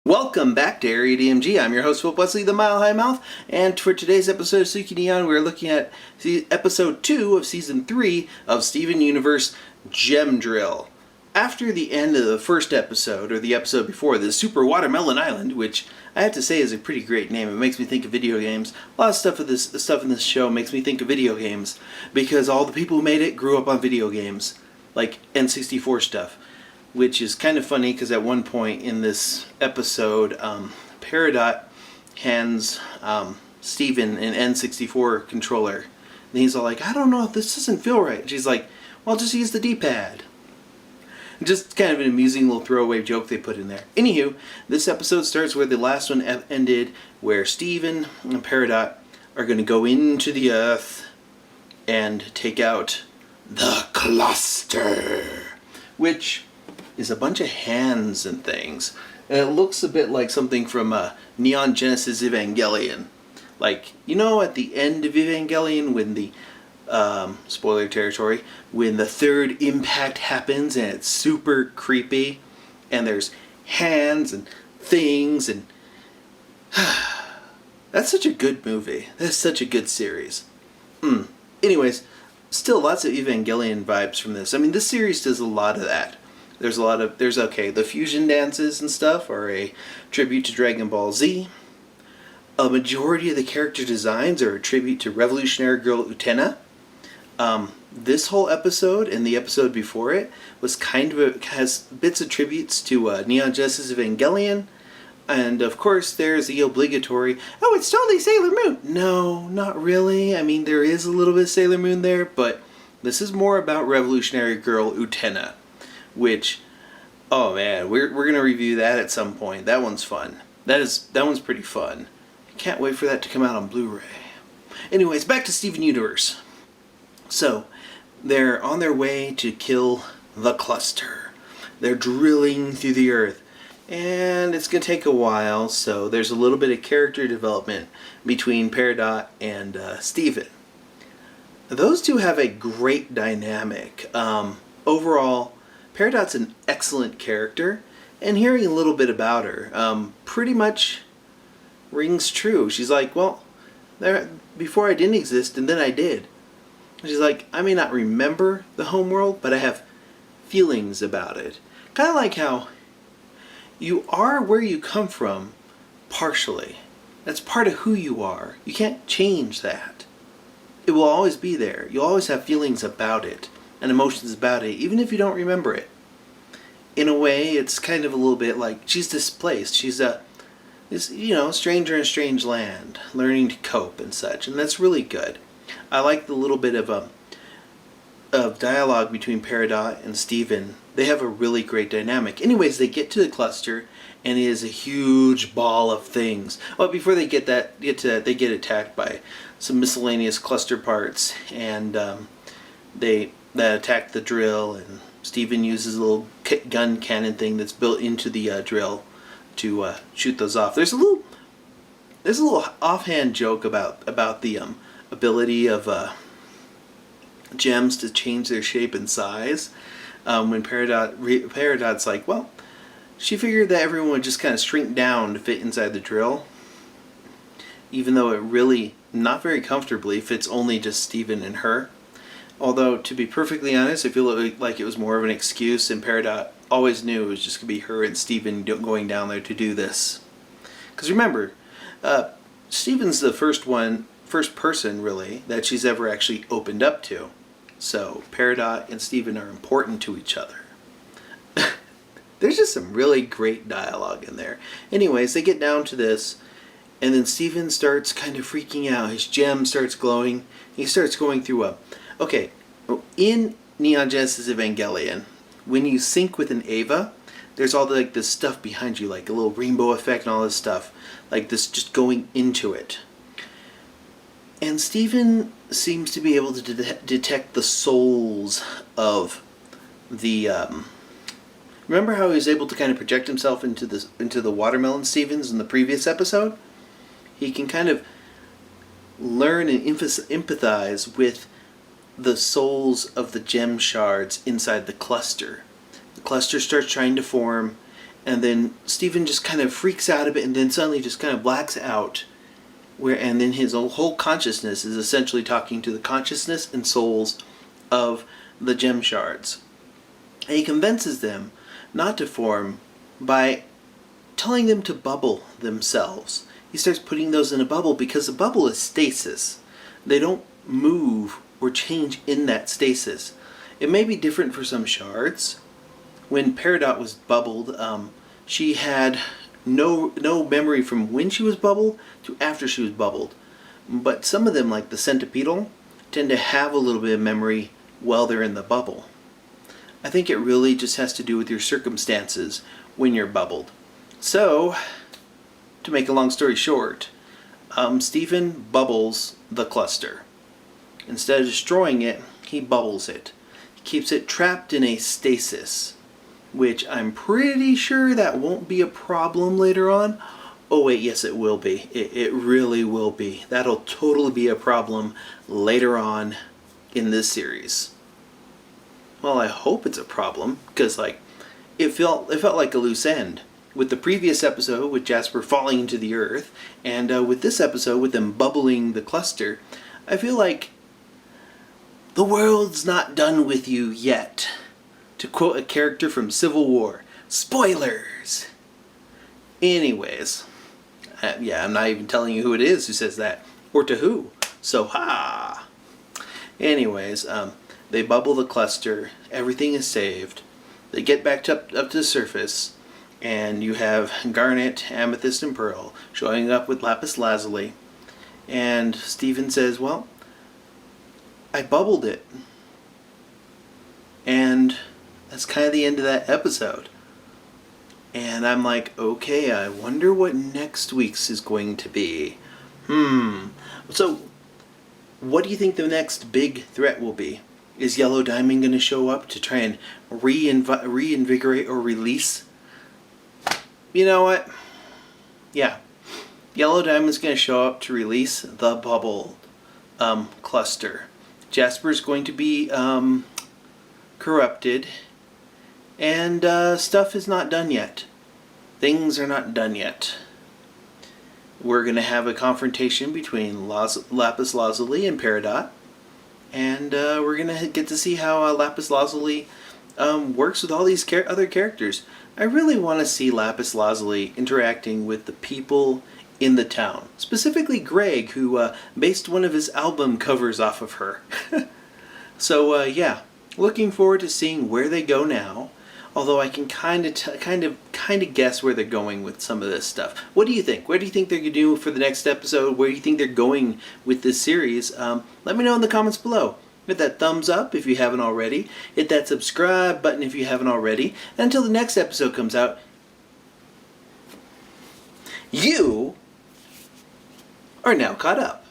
Welcome back to Area DMG. I'm your host, Philip Wesley, the Mile High Mouth, and for today's episode of Suki Neon, we're looking at episode 2 of season 3 of Steven Universe Gem Drill. After the end of the first episode, or the episode before, the Super Watermelon Island, which I have to say is a pretty great name. It makes me think of video games. A lot of stuff in this show makes me think of video games, because all the people who made it grew up on video games, like N64 stuff. Which is kind of funny because at one point in this episode, Peridot hands Steven an N64 controller. And he's all like, I don't know, this doesn't feel right. And she's like, well, just use the D-pad. Just kind of an amusing little throwaway joke they put in there. Anywho, this episode starts where the last one ended, where Steven and Peridot are going to go into the Earth and take out the cluster. Which is a bunch of hands and things. And it looks a bit like something from Neon Genesis Evangelion. Like, you know, at the end of Evangelion when the, spoiler territory, when the third impact happens and it's super creepy and there's hands and things and... That's such a good movie. That's such a good series. Anyways, still lots of Evangelion vibes from this. I mean, this series does a lot of that. The fusion dances and stuff are a tribute to Dragon Ball Z. A majority of the character designs are a tribute to Revolutionary Girl Utena. This whole episode and the episode before it was has bits of tributes to Neon Genesis Evangelion. And of course there's the obligatory, oh, it's totally Sailor Moon. No, not really. I mean, there is a little bit of Sailor Moon there, but this is more about Revolutionary Girl Utena. Which, oh man, we're gonna review that at some point. That one's fun. That one's pretty fun. Can't wait for that to come out on Blu-ray. Anyways, back to Steven Universe. So, they're on their way to kill the cluster. They're drilling through the earth. And it's gonna take a while, so there's a little bit of character development between Peridot and Steven. Those two have a great dynamic. Overall, Peridot's an excellent character, and hearing a little bit about her pretty much rings true. She's like, well, before I didn't exist, and then I did. She's like, I may not remember the homeworld, but I have feelings about it. Kind of like how you are where you come from, partially. That's part of who you are. You can't change that. It will always be there. You'll always have feelings about it. And emotions about it, even if you don't remember it. In a way, it's kind of a little bit like she's displaced. She's stranger in a strange land, learning to cope and such, and that's really good. I like the little bit of dialogue between Peridot and Steven. They have a really great dynamic. Anyways, they get to the cluster, and it is a huge ball of things. Well, before they get to that, they get attacked by some miscellaneous cluster parts, and that attack the drill, and Steven uses a little gun cannon thing that's built into the drill to shoot those off. There's a little offhand joke about the ability of gems to change their shape and size. When Peridot's like, well, she figured that everyone would just kind of shrink down to fit inside the drill, even though it really, not very comfortably, fits only just Steven and her. Although, to be perfectly honest, I feel like it was more of an excuse, and Peridot always knew it was just going to be her and Steven going down there to do this. Because remember, Steven's the first person, really, that she's ever actually opened up to. So, Peridot and Steven are important to each other. There's just some really great dialogue in there. Anyways, they get down to this, and then Steven starts kind of freaking out. His gem starts glowing. He starts going through okay, in Neon Genesis Evangelion, when you sync with an Eva, there's all this stuff behind you, like a little rainbow effect and all this stuff, like this just going into it. And Steven seems to be able to detect the souls of the... remember how he was able to kind of project himself into the watermelon Stevens in the previous episode? He can kind of learn and empathize with the souls of the gem shards inside the cluster. The cluster starts trying to form, and then Stephen just kind of freaks out a bit, and then suddenly just kind of blacks out. And then his whole consciousness is essentially talking to the consciousness and souls of the gem shards. And he convinces them not to form by telling them to bubble themselves. He starts putting those in a bubble because a bubble is stasis. They don't move or change in that stasis. It may be different for some shards. When Peridot was bubbled, she had no memory from when she was bubbled to after she was bubbled. But some of them, like the centipedal, tend to have a little bit of memory while they're in the bubble. I think it really just has to do with your circumstances when you're bubbled. So, to make a long story short, Stephen bubbles the cluster. Instead of destroying it, he bubbles it. He keeps it trapped in a stasis, which I'm pretty sure that won't be a problem later on. Oh wait, yes it will be. It really will be. That'll totally be a problem later on in this series. Well, I hope it's a problem, because it felt like a loose end. With the previous episode with Jasper falling into the earth, and with this episode with them bubbling the cluster, I feel like the world's not done with you yet. To quote a character from Civil War, spoilers! Anyways, I'm not even telling you who it is who says that, or to who. So ha! Anyways, they bubble the cluster, everything is saved, they get back up to the surface, and you have Garnet, Amethyst, and Pearl showing up with Lapis Lazuli, and Stephen says, well, I bubbled it. And that's kind of the end of that episode. And I'm like, okay, I wonder what next week's is going to be. So, what do you think the next big threat will be? Is Yellow Diamond going to show up to try and reinvigorate or release? You know what? Yeah. Yellow Diamond's going to show up to release the bubble cluster. Jasper's going to be corrupted. And stuff is not done yet. Things are not done yet. We're going to have a confrontation between Lapis Lazuli and Peridot. And we're going to get to see how Lapis Lazuli works with all these other characters. I really want to see Lapis Lazuli interacting with the people in the town. Specifically Greg, who based one of his album covers off of her. So yeah, looking forward to seeing where they go now. Although I can kind of guess where they're going with some of this stuff. What do you think? Where do you think they're going to do for the next episode? Where do you think they're going with this series? Let me know in the comments below. Hit that thumbs up if you haven't already. Hit that subscribe button if you haven't already. And until the next episode comes out, you are now caught up.